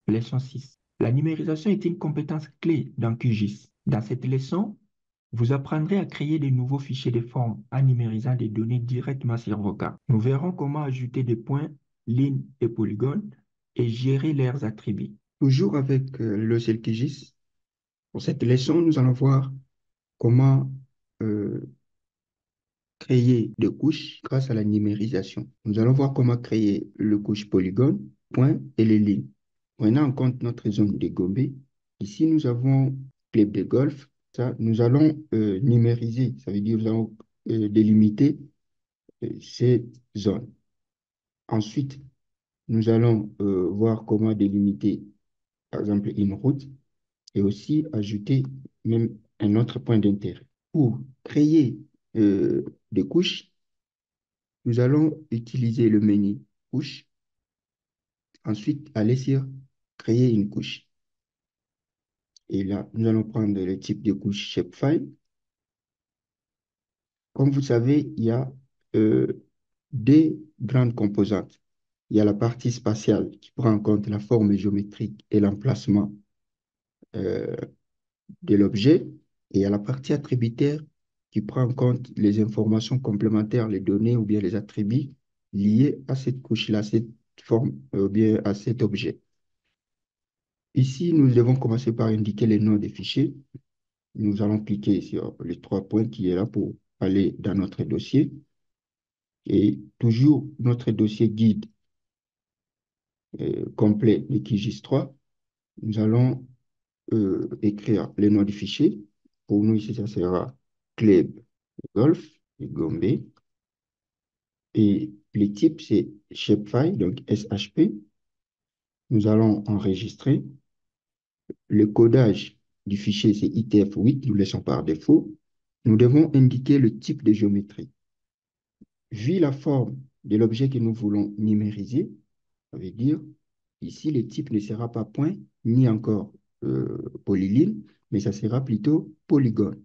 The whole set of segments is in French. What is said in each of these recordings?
Leçon 6. La numérisation est une compétence clé dans QGIS. Dans cette leçon, vous apprendrez à créer de nouveaux fichiers de forme en numérisant des données directement sur vos cartes. Nous verrons comment ajouter des points, lignes et polygones et gérer leurs attributs. Toujours avec le logiciel QGIS, pour cette leçon, nous allons voir comment euh, créer des couches grâce à la numérisation. Nous allons voir comment créer le couche polygone, point et les lignes. Prenant en compte notre zone de Gombe, ici nous avons club de golf. Ça, nous allons numériser, ça veut dire nous allons délimiter ces zones. Ensuite, nous allons voir comment délimiter, par exemple, une route et aussi ajouter même un autre point d'intérêt. Pour créer des couches, nous allons utiliser le menu couche, ensuite aller sur créer une couche. Et là, nous allons prendre le type de couche shapefile. Comme vous savez, il y a euh, deux grandes composantes. Il y a la partie spatiale qui prend en compte la forme géométrique et l'emplacement euh, de l'objet. Et il y a la partie attributaire qui prend en compte les informations complémentaires, les données ou bien les attributs liés à cette couche-là, cette forme ou bien à cet objet. Ici, nous devons commencer par indiquer les noms des fichiers. Nous allons cliquer sur les trois points qui est là pour aller dans notre dossier. Et toujours notre dossier guide complet de QGIS 3, nous allons écrire les noms du fichier. Pour nous, ici, ça sera club golf et Gombe. Et les types, c'est shapefile, donc SHP. Nous allons enregistrer. Le codage du fichier, c'est ITF8, nous laissons par défaut. Nous devons indiquer le type de géométrie. Vu la forme de l'objet que nous voulons numériser, ça veut dire, ici, le type ne sera pas point, ni encore polyline, mais ça sera plutôt polygone.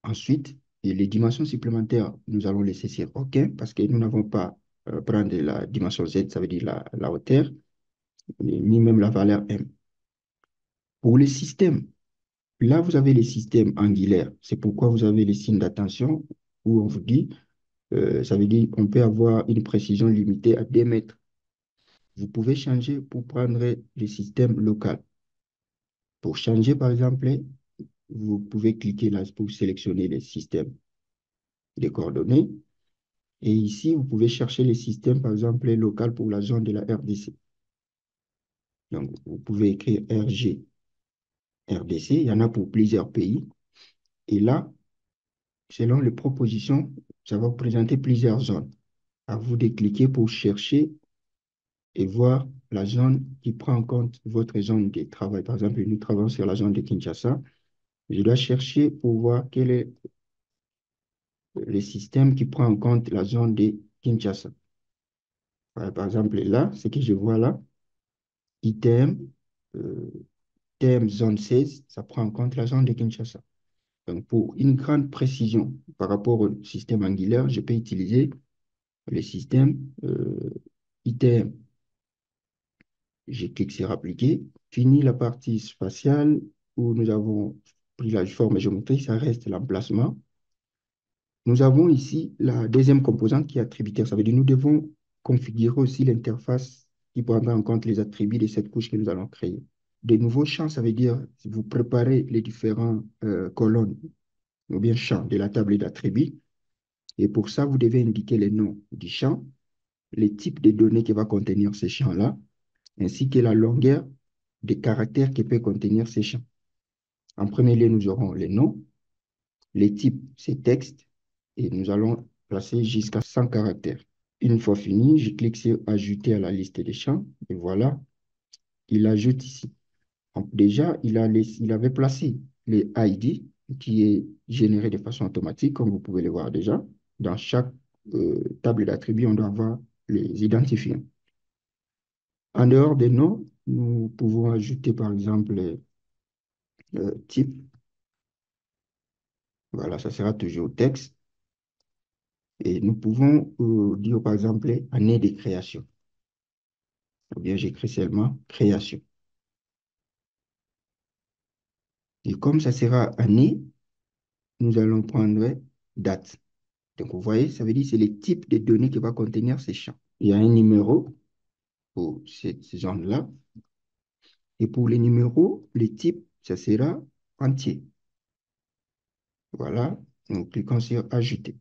Ensuite, et les dimensions supplémentaires, nous allons laisser sur OK, parce que nous n'avons pas prendre la dimension Z, ça veut dire la hauteur, ni même la valeur M. Pour les systèmes, là, vous avez les systèmes angulaires. C'est pourquoi vous avez les signes d'attention où on vous dit, ça veut dire qu'on peut avoir une précision limitée à 2 mètres. Vous pouvez changer pour prendre le système local. Pour changer, par exemple, vous pouvez cliquer là pour sélectionner les systèmes de coordonnées. Et ici, vous pouvez chercher les systèmes, par exemple, local pour la zone de la RDC. Donc, vous pouvez écrire RG, RDC. Il y en a pour plusieurs pays. Et là, selon les propositions, ça va vous présenter plusieurs zones. À vous de cliquer pour chercher et voir la zone qui prend en compte votre zone de travail. Par exemple, nous travaillons sur la zone de Kinshasa. Je dois chercher pour voir quel est le système qui prend en compte la zone de Kinshasa. Voilà, par exemple, là, ce que je vois là, item, euh, thème zone 16, ça prend en compte la zone de Kinshasa. Donc, pour une grande précision par rapport au système angulaire, je peux utiliser le système item. Je clique sur appliquer. Fini la partie spatiale où nous avons pris la forme géométrique, ça reste l'emplacement. Nous avons ici la deuxième composante qui est attributaire. Ça veut dire que nous devons configurer aussi l'interface qui prendra en compte les attributs de cette couche que nous allons créer. De nouveaux champs, ça veut dire vous préparez les différents colonnes ou bien champs de la table d'attributs. Et pour ça, vous devez indiquer les noms du champ, les types de données que va contenir ce champ-là, ainsi que la longueur des caractères que peut contenir ces champs. En premier lieu, nous aurons les noms, les types, c'est texte, et nous allons placer jusqu'à 100 caractères. Une fois fini, je clique sur Ajouter à la liste des champs, et voilà, il ajoute ici. Donc, déjà, il avait placé les ID, qui est généré de façon automatique, comme vous pouvez le voir déjà. Dans chaque table d'attributs, on doit avoir les identifiants. En dehors des noms, nous pouvons ajouter par exemple type. Voilà, ça sera toujours texte. Et nous pouvons dire par exemple année de création. ou bien j'écris seulement création. Et comme ça sera année, nous allons prendre date. Donc, vous voyez, ça veut dire que c'est le type de données qui va contenir ces champs. Il y a un numéro pour ces zones-là. Et pour les numéros, le type, ça sera entier. Voilà. Nous cliquons sur Ajouter.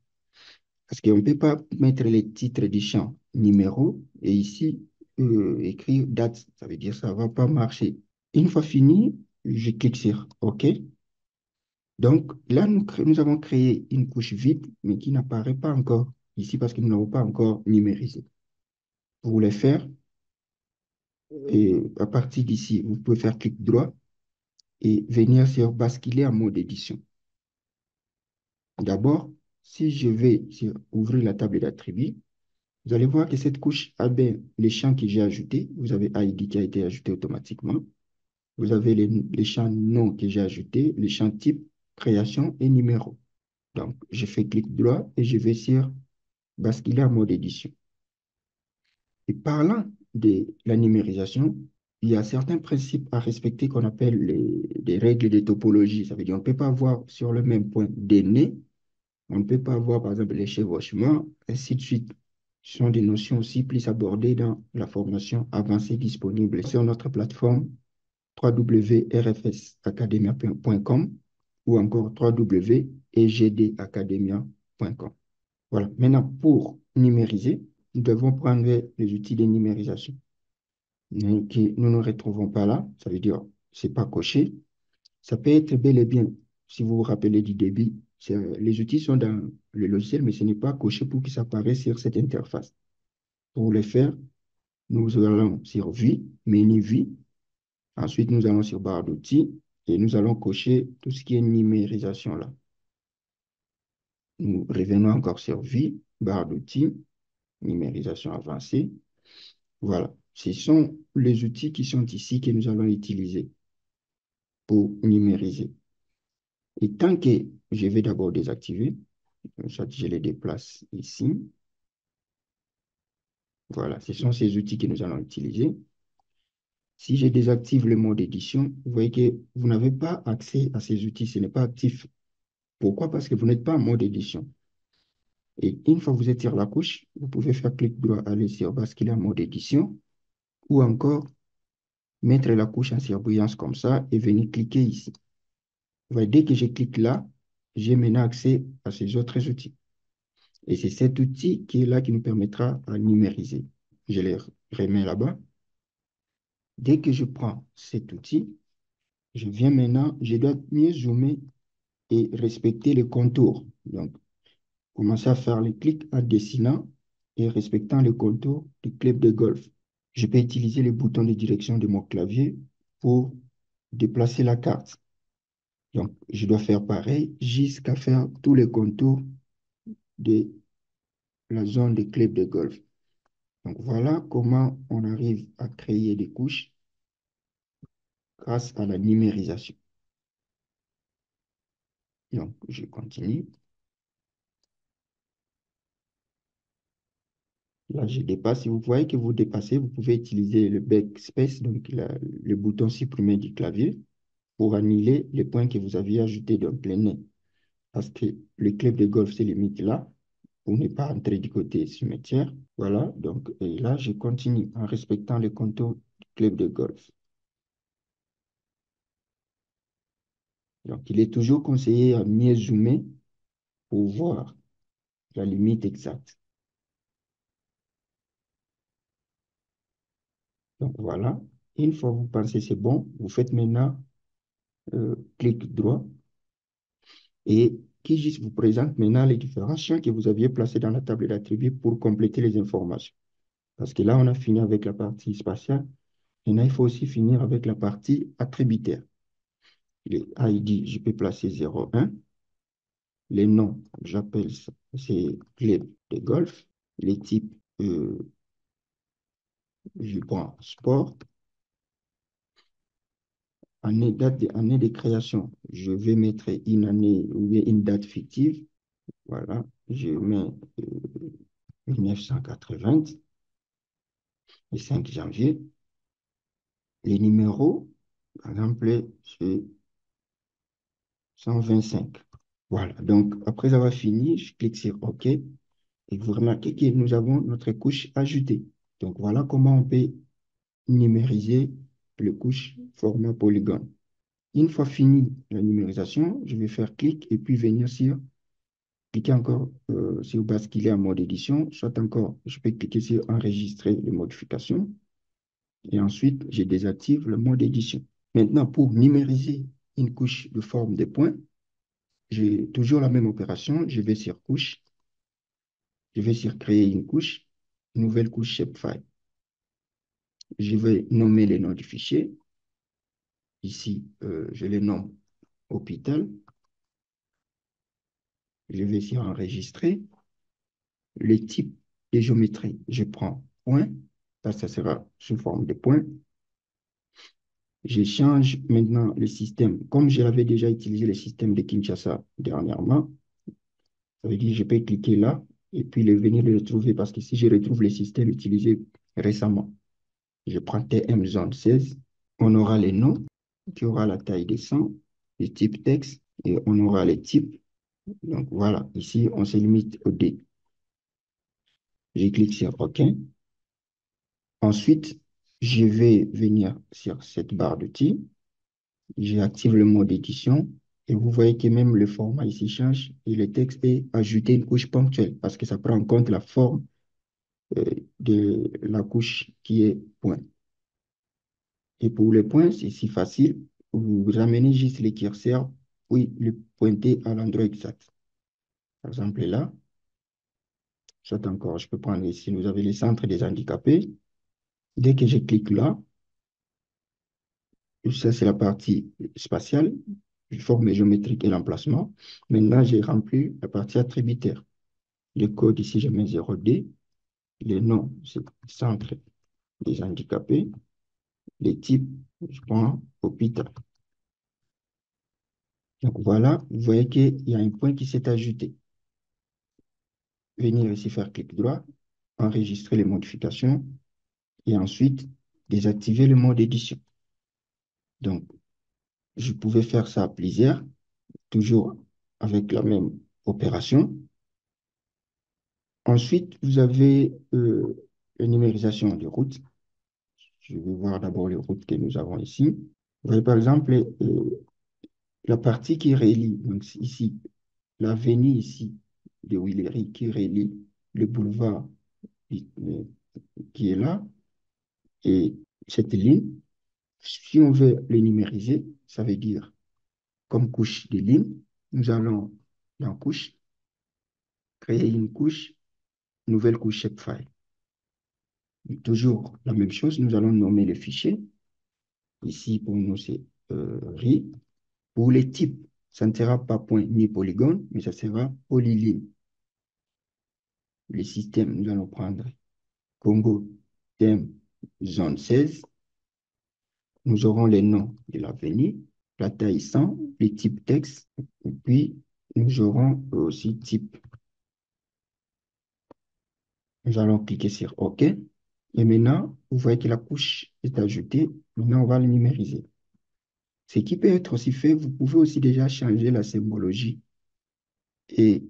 Parce qu'on ne peut pas mettre les titres du champ numéro et ici écrire date. Ça veut dire que ça ne va pas marcher. Une fois fini, je clique sur OK. Donc là, nous avons créé une couche vide, mais qui n'apparaît pas encore ici parce que nous n'avons pas encore numérisé. Pour le faire, et à partir d'ici, vous pouvez faire clic droit et venir sur basculer en mode édition. D'abord, si je vais sur ouvrir la table d'attributs, vous allez voir que cette couche a bien les champs que j'ai ajoutés. Vous avez ID qui a été ajouté automatiquement. Vous avez les champs nom que j'ai ajoutés, les champs type, création et numéro. Donc, je fais clic droit et je vais sur basculer en mode édition. Et parlant de la numérisation, il y a certains principes à respecter qu'on appelle les règles de topologie. Ça veut dire qu'on ne peut pas avoir sur le même point des nez, on ne peut pas avoir par exemple les chevauchements, ainsi de suite. Ce sont des notions aussi plus abordées dans la formation avancée disponible sur notre plateforme www.rfsacademia.com ou encore www.egdacademia.com. Voilà. Maintenant, pour numériser, nous devons prendre les outils de numérisation que nous ne retrouvons pas là. Ça veut dire, c'est pas coché. Ça peut être bel et bien, si vous vous rappelez du débit, les outils sont dans le logiciel, mais ce n'est pas coché pour qu'ils apparaissent sur cette interface. Pour le faire, nous allons sur Vue, menu Vue. Ensuite, nous allons sur barre d'outils et nous allons cocher tout ce qui est numérisation là. Nous revenons encore sur Vue, barre d'outils, numérisation avancée. Voilà. Ce sont les outils qui sont ici que nous allons utiliser pour numériser. Et tant que je vais d'abord désactiver, soit je les déplace ici. Voilà, ce sont ces outils que nous allons utiliser. Si je désactive le mode édition, vous voyez que vous n'avez pas accès à ces outils, ce n'est pas actif. Pourquoi? Parce que vous n'êtes pas en mode édition. Et une fois que vous êtes sur la couche, vous pouvez faire clic droit, aller sur basculer en mode édition ou encore mettre la couche en surbrillance comme ça et venir cliquer ici. Vous voyez, dès que je clique là, j'ai maintenant accès à ces autres outils. Et c'est cet outil qui est là qui nous permettra à numériser. Je les remets là-bas. Dès que je prends cet outil, je viens maintenant, je dois mieux zoomer et respecter les contours. Donc, commencer à faire les clics en dessinant et respectant les contours du club de golf. Je peux utiliser les boutons de direction de mon clavier pour déplacer la carte. Donc, je dois faire pareil jusqu'à faire tous les contours de la zone de club de golf. Donc, voilà comment on arrive à créer des couches grâce à la numérisation. Donc, je continue. Là, je dépasse. Si vous voyez que vous dépassez, vous pouvez utiliser le backspace, donc le bouton supprimé du clavier, pour annuler les points que vous aviez ajoutés dans le nez. Parce que le club de golf se limite là, pour ne pas entrer du côté cimetière. Voilà, donc et là, je continue en respectant les contours du club de golf. Donc, il est toujours conseillé à mieux zoomer pour voir la limite exacte. Donc, voilà. Une fois que vous pensez que c'est bon, vous faites maintenant clic droit et qui juste vous présente maintenant les différents champs que vous aviez placés dans la table d'attributs pour compléter les informations. Parce que là, on a fini avec la partie spatiale. Maintenant, il faut aussi finir avec la partie attributaire. Les ID, je peux placer 01. Les noms, j'appelle ça, c'est club de golf. Les types, je prends sport. Année de création, je vais mettre une année ou bien une date fictive. Voilà, je mets 1980. le 5 janvier. Les numéros, par exemple, c'est 125. Voilà, donc après avoir fini, je clique sur OK et vous remarquez que nous avons notre couche ajoutée. Donc voilà comment on peut numériser les couches format polygone. Une fois fini la numérisation, je vais faire clic et puis venir sur, cliquer encore sur basculer en mode édition, soit encore, je peux cliquer sur enregistrer les modifications et ensuite je désactive le mode édition. Maintenant, pour numériser une couche de forme de points, j'ai toujours la même opération. Je vais sur couche, je vais sur créer une couche, nouvelle couche shapefile. Je vais nommer les noms du fichier. Ici, je les nomme hôpital. Je vais sur enregistrer. Les types de géométrie, je prends point. Ça sera sous forme de point. Je change maintenant le système. Comme je l'avais déjà utilisé le système de Kinshasa dernièrement, ça veut dire que je peux cliquer là et puis venir le retrouver parce que si je retrouve le système utilisé récemment, je prends TM zone 16. On aura les noms qui aura la taille des 100, le type texte et on aura les types. Donc voilà, ici on se limite au D. Je clique sur OK. Ensuite, je vais venir sur cette barre d'outils. J'active le mode édition et vous voyez que même le format ici change et le texte est ajouté une couche ponctuelle parce que ça prend en compte la forme euh, de la couche qui est point. Et pour les points, c'est si facile. Vous ramenez juste les curseurs, puis le pointer à l'endroit exact. Par exemple, là, soit encore, je peux prendre ici, vous avez les centres des handicapés. Dès que je clique là, ça c'est la partie spatiale, forme géométrique et l'emplacement. Maintenant, j'ai rempli la partie attributaire. Le code ici, je mets 0D. Les noms, c'est centre des handicapés. Les types, je prends hôpital. Donc voilà, vous voyez qu'il y a un point qui s'est ajouté. Venir ici faire clic droit, enregistrer les modifications et ensuite désactiver le mode édition. Donc, je pouvais faire ça à plusieurs, toujours avec la même opération. Ensuite, vous avez la numérisation des routes. Je vais voir d'abord les routes que nous avons ici. Vous voyez par exemple la partie qui relie, donc ici, l'avenue ici de Willery qui relie le boulevard euh, qui est là et cette ligne. Si on veut les numériser, ça veut dire comme couche de lignes, nous allons dans couche, créer une couche, nouvelle couche shapefile. Toujours la même chose, nous allons nommer le fichier. Ici, pour nous, c'est RI. Pour les types, ça ne sera pas point ni polygone, mais ça sera polyline. Le système, nous allons prendre Congo, thème, zone 16. Nous aurons les noms de l'avenue, la taille 100, les types texte, et puis nous aurons aussi type. Nous allons cliquer sur OK. Et maintenant, vous voyez que la couche est ajoutée. Maintenant, on va le numériser. Ce qui peut être aussi fait, vous pouvez aussi déjà changer la symbologie et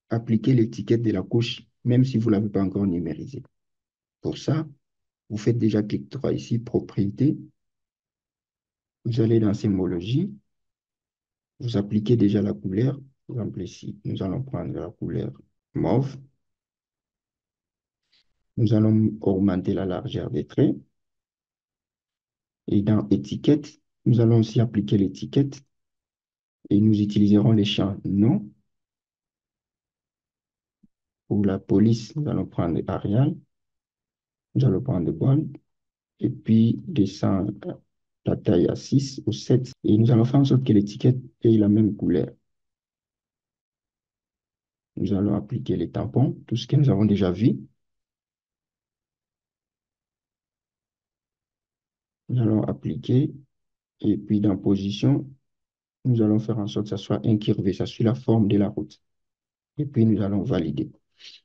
appliquer l'étiquette de la couche, même si vous ne l'avez pas encore numérisée. Pour ça, vous faites déjà clic droit ici, propriété. Vous allez dans symbologie. Vous appliquez déjà la couleur. Par exemple, ici, nous allons prendre la couleur mauve. Nous allons augmenter la largeur des traits. Et dans étiquette, nous allons aussi appliquer l'étiquette et nous utiliserons les champs nom. Pour la police, nous allons prendre Arial. Nous allons prendre Bond. Et puis descendre la taille à 6 ou 7. Et nous allons faire en sorte que l'étiquette ait la même couleur. Nous allons appliquer les tampons, tout ce que nous avons déjà vu. Nous allons appliquer et puis dans position, nous allons faire en sorte que ça soit incurvé, ça suit la forme de la route. Et puis nous allons valider.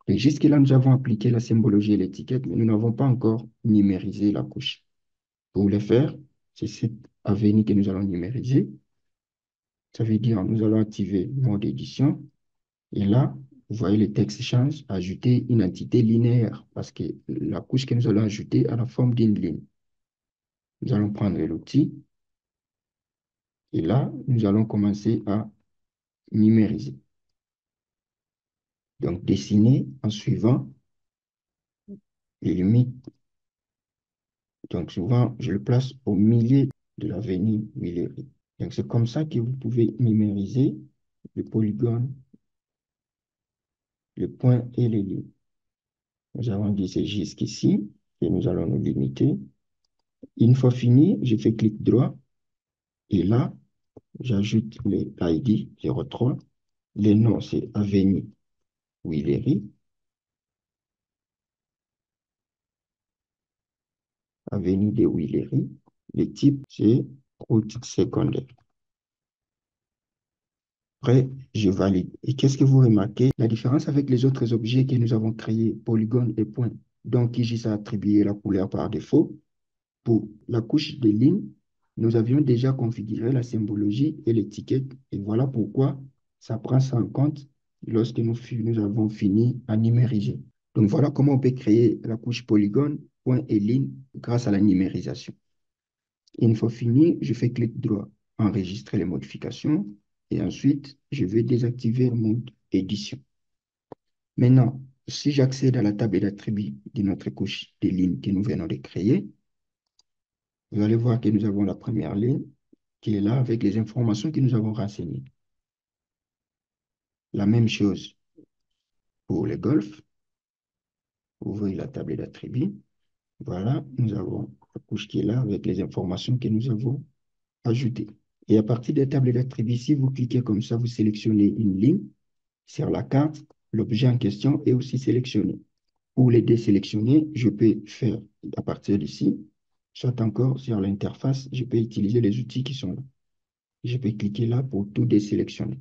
Et jusque-là, nous avons appliqué la symbologie et l'étiquette, mais nous n'avons pas encore numérisé la couche. Pour le faire, c'est cette avenue que nous allons numériser. Ça veut dire nous allons activer mode édition. Et là, vous voyez, le texte change, ajouter une entité linéaire, parce que la couche que nous allons ajouter a la forme d'une ligne. Nous allons prendre l'outil, et là, nous allons commencer à numériser. Donc, dessiner en suivant les limites. Donc, souvent, je le place au milieu de l'avenue Villery. Donc, c'est comme ça que vous pouvez numériser le polygone, le point et les lignes. Nous avons dit c'est jusqu'ici, et nous allons nous limiter. Une fois fini, je fais clic droit, et là, j'ajoute les ID 03. Les noms, c'est Avenue Willery. Avenue de Willery. Le type, c'est route secondaire. Après, je valide. Et qu'est-ce que vous remarquez? La différence avec les autres objets que nous avons créés, polygone et point. Donc, ici, a attribué la couleur par défaut. Pour la couche de ligne, nous avions déjà configuré la symbologie et l'étiquette. Et voilà pourquoi ça prend ça en compte lorsque nous avons fini à numériser. Donc, voilà comment on peut créer la couche polygone, point et ligne grâce à la numérisation. Une fois fini, je fais clic droit, enregistrer les modifications, et ensuite, je vais désactiver le mode édition. Maintenant, si j'accède à la table d'attributs de notre couche de lignes que nous venons de créer, vous allez voir que nous avons la première ligne qui est là avec les informations que nous avons renseignées. La même chose pour les golfs. Ouvrez la table d'attributs. Voilà, nous avons la couche qui est là avec les informations que nous avons ajoutées. Et à partir des tables d'attributs, si vous cliquez comme ça, vous sélectionnez une ligne sur la carte, l'objet en question est aussi sélectionné. Pour les désélectionner, je peux faire à partir d'ici, soit encore sur l'interface, je peux utiliser les outils qui sont là. Je peux cliquer là pour tout désélectionner.